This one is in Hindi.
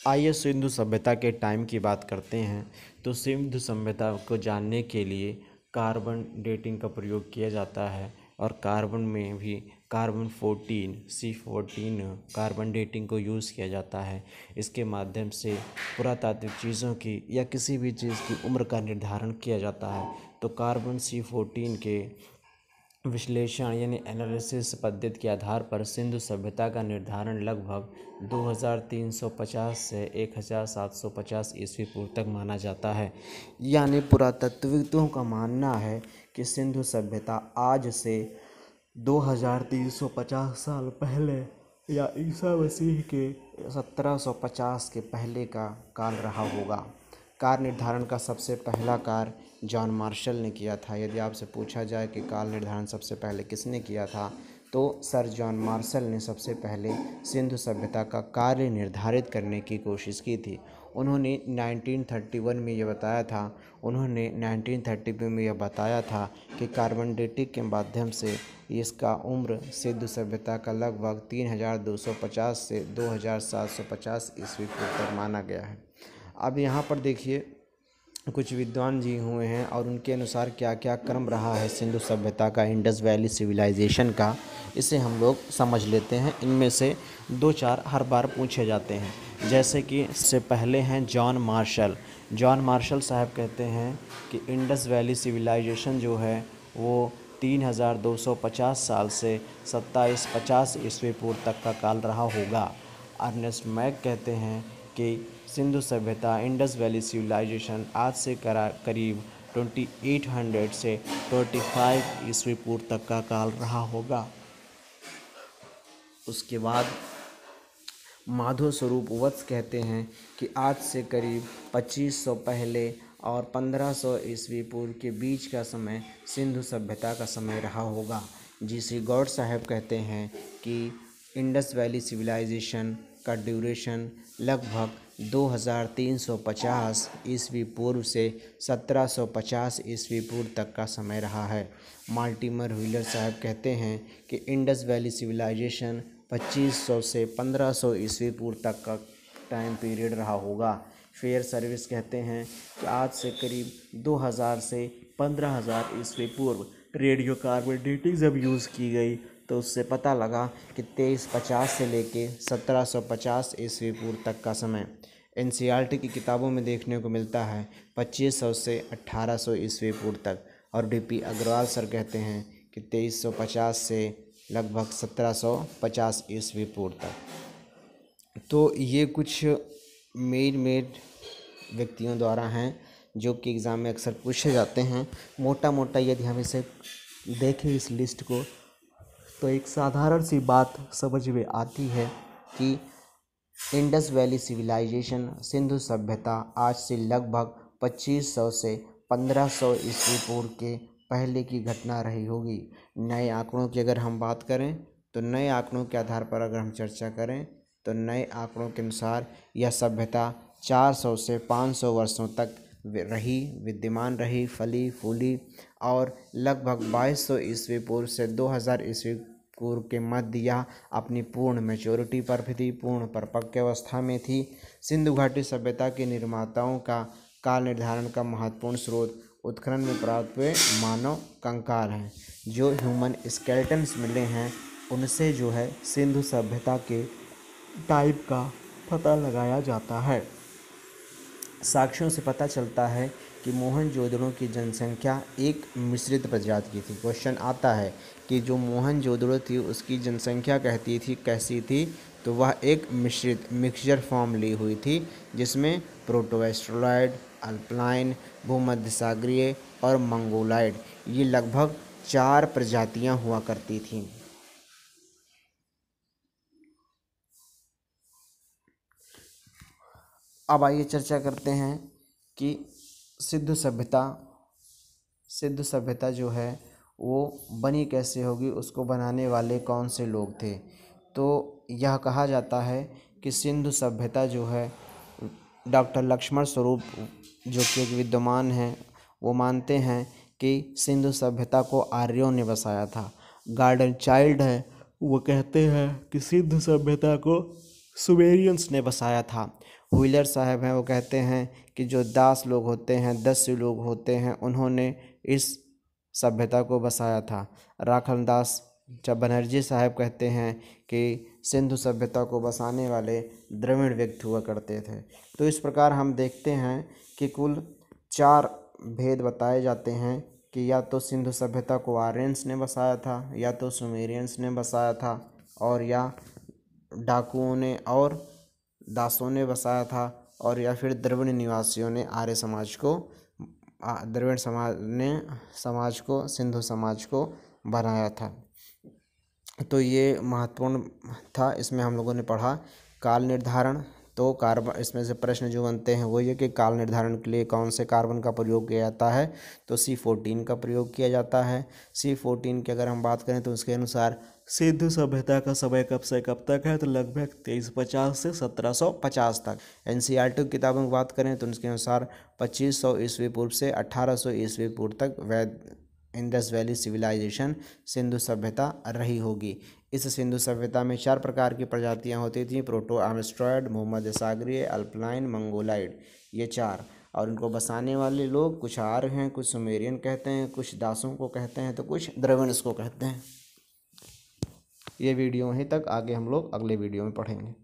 आइए सिंधु सभ्यता के टाइम की बात करते हैं। तो सिंधु सभ्यता को जानने के लिए कार्बन डेटिंग का प्रयोग किया जाता है और कार्बन में भी कार्बन 14 C14 कार्बन डेटिंग को यूज़ किया जाता है। इसके माध्यम से पुरातात्विक चीज़ों की या किसी भी चीज़ की उम्र का निर्धारण किया जाता है। तो कार्बन C14 के विश्लेषण यानी एनालिसिस पद्धति के आधार पर सिंधु सभ्यता का निर्धारण लगभग 2350 से 1750 ईस्वी पूर्व तक माना जाता है। यानी पुरातत्वविदों का मानना है कि सिंधु सभ्यता आज से 2350 साल पहले या ईसा मसीह के 1750 के पहले का काल रहा होगा। काल निर्धारण का सबसे पहला कार्य जॉन मार्शल ने किया था। यदि आपसे पूछा जाए कि काल निर्धारण सबसे पहले किसने किया था, तो सर जॉन मार्शल ने सबसे पहले सिंधु सभ्यता का कार्य निर्धारित करने की कोशिश की थी। उन्होंने 1931 में यह बताया था कि कार्बन डेटिंग के माध्यम से इसका उम्र सिंधु सभ्यता का लगभग 3250 से 2750 ईस्वी पूर्व तक माना गया है। अब यहाँ पर देखिए कुछ विद्वान जी हुए हैं और उनके अनुसार क्या क्या क्रम रहा है सिंधु सभ्यता का, इंडस वैली सिविलाइजेशन का, इसे हम लोग समझ लेते हैं। इनमें से दो चार हर बार पूछे जाते हैं। जैसे कि इससे पहले हैं जॉन मार्शल साहब कहते हैं कि इंडस वैली सिविलाइजेशन जो है वो 3250 साल से 2750 ईस्वी पूर्व तक का काल रहा होगा। अर्नेस्ट मैक कहते हैं कि सिंधु सभ्यता इंडस वैली सिविलाइजेशन आज से करीब 2800 से 25 ईस्वी पूर्व तक का काल रहा होगा। उसके बाद माधव स्वरूप वत्स कहते हैं कि आज से करीब 2500 पहले और 1500 ईस्वी पूर्व के बीच का समय सिंधु सभ्यता का समय रहा होगा। जी.सी. गौड़ साहब कहते हैं कि इंडस वैली सिविलाइजेशन का ड्यूरेशन लगभग 2350 ईस्वी पूर्व से 1750 ईस्वी पूर्व तक का समय रहा है। मार्टिमर व्हीलर साहब कहते हैं कि इंडस वैली सिविलाइजेशन 2500 से 1500 ईस्वी पूर्व तक का टाइम पीरियड रहा होगा। फेयर सर्विस कहते हैं कि आज से करीब 2000 से 15000 ईस्वी पूर्व रेडियो कार्बन डेटिंग जब यूज़ की गई तो उससे पता लगा कि 2350 से लेके 1750 ईस्वी पूर्व तक का समय एनसीईआरटी की किताबों में देखने को मिलता है 2500 से 1800 ईस्वी पूर्व तक। और डीपी अग्रवाल सर कहते हैं कि 2350 से लगभग 1750 ईस्वी पूर्व तक। तो ये कुछ मेड व्यक्तियों द्वारा हैं जो कि एग्ज़ाम में अक्सर पूछे जाते हैं। मोटा मोटा यदि हम इसे देखें इस लिस्ट को तो एक साधारण सी बात समझ में आती है कि इंडस वैली सिविलाइजेशन सिंधु सभ्यता आज से लगभग 2500 से 1500 ईस्वी पूर्व के पहले की घटना रही होगी। नए आंकड़ों की अगर हम बात करें तो नए आंकड़ों के आधार पर अगर हम चर्चा करें तो नए आंकड़ों के अनुसार यह सभ्यता 400 से 500 वर्षों तक विद्यमान रही, फली फूली और लगभग 2200 ईस्वी पूर्व से 2000 ईस्वी पूर्व के मध्य यह अपनी पूर्ण मैच्योरिटी पर थी, पूर्ण परिपक्व अवस्था में थी। सिंधु घाटी सभ्यता के निर्माताओं का काल निर्धारण का महत्वपूर्ण स्रोत उत्खनन में प्राप्त हुए मानव कंकाल हैं। जो ह्यूमन स्केलेटन्स मिले हैं उनसे जो है सिंधु सभ्यता के टाइप का पता लगाया जाता है। साक्ष्यों से पता चलता है कि मोहनजोदड़ो की जनसंख्या एक मिश्रित प्रजाति की थी। क्वेश्चन आता है कि जो मोहनजोदड़ो थी उसकी जनसंख्या कैसी थी, तो वह एक मिक्सचर फॉर्म ली हुई थी जिसमें प्रोटोएस्ट्रोलॉइड, अल्पाइन, भूमध्य सागरीय और मंगोलॉइड ये लगभग 4 प्रजातियां हुआ करती थीं। अब आइए चर्चा करते हैं कि सिंधु सभ्यता जो है वो बनी कैसे होगी, उसको बनाने वाले कौन से लोग थे। तो यह कहा जाता है कि सिंधु सभ्यता जो है डॉक्टर लक्ष्मण स्वरूप जो कि एक विद्वान हैं वो मानते हैं कि सिंधु सभ्यता को आर्यों ने बसाया था। गार्डन चाइल्ड है वो कहते हैं कि सिंधु सभ्यता को सुमेरियंस ने बसाया था। व्हीलर साहब हैं, वो कहते हैं कि जो दास लोग होते हैं, दस्यु लोग होते हैं, उन्होंने इस सभ्यता को बसाया था। राखलदास बनर्जी साहब कहते हैं कि सिंधु सभ्यता को बसाने वाले द्रविड़ व्यक्ति हुआ करते थे। तो इस प्रकार हम देखते हैं कि कुल 4 भेद बताए जाते हैं कि या तो सिंधु सभ्यता को आर्यंस ने बसाया था, या तो सुमेरियंस ने बसाया था, और या डाकुओं ने और दासों ने बसाया था, और या फिर द्रविड़ निवासियों ने आर्य समाज को द्रविड़ समाज को सिंधु समाज को बनाया था। तो ये महत्वपूर्ण था। इसमें हम लोगों ने पढ़ा काल निर्धारण। तो कार्बन, इसमें से प्रश्न जो बनते हैं वो ये कि काल निर्धारण के लिए कौन से कार्बन का प्रयोग किया जाता है, तो C14 का प्रयोग किया जाता है। C14 की अगर हम बात करें तो उसके अनुसार सिंधु सभ्यता का समय कब से कब तक है, तो लगभग 2350 से 1750 तक। NCERT की किताबों की बात करें तो उसके अनुसार 2500 ईस्वी पूर्व से 1800 ईस्वी पूर्व तक इंडस वैली सिविलाइजेशन सिंधु सभ्यता रही होगी। इस सिंधु सभ्यता में 4 प्रकार की प्रजातियां होती थीं: प्रोटो आर्मस्ट्रॉयड, भूमध्य सागरीय, अल्पलाइन, मंगोलाइड, ये 4। और इनको बसाने वाले लोग कुछ आर्य हैं, कुछ सुमेरियन कहते हैं, कुछ दासों को कहते हैं, तो कुछ द्रविड़ को कहते हैं। ये वीडियो यहीं तक, आगे हम लोग अगले वीडियो में पढ़ेंगे।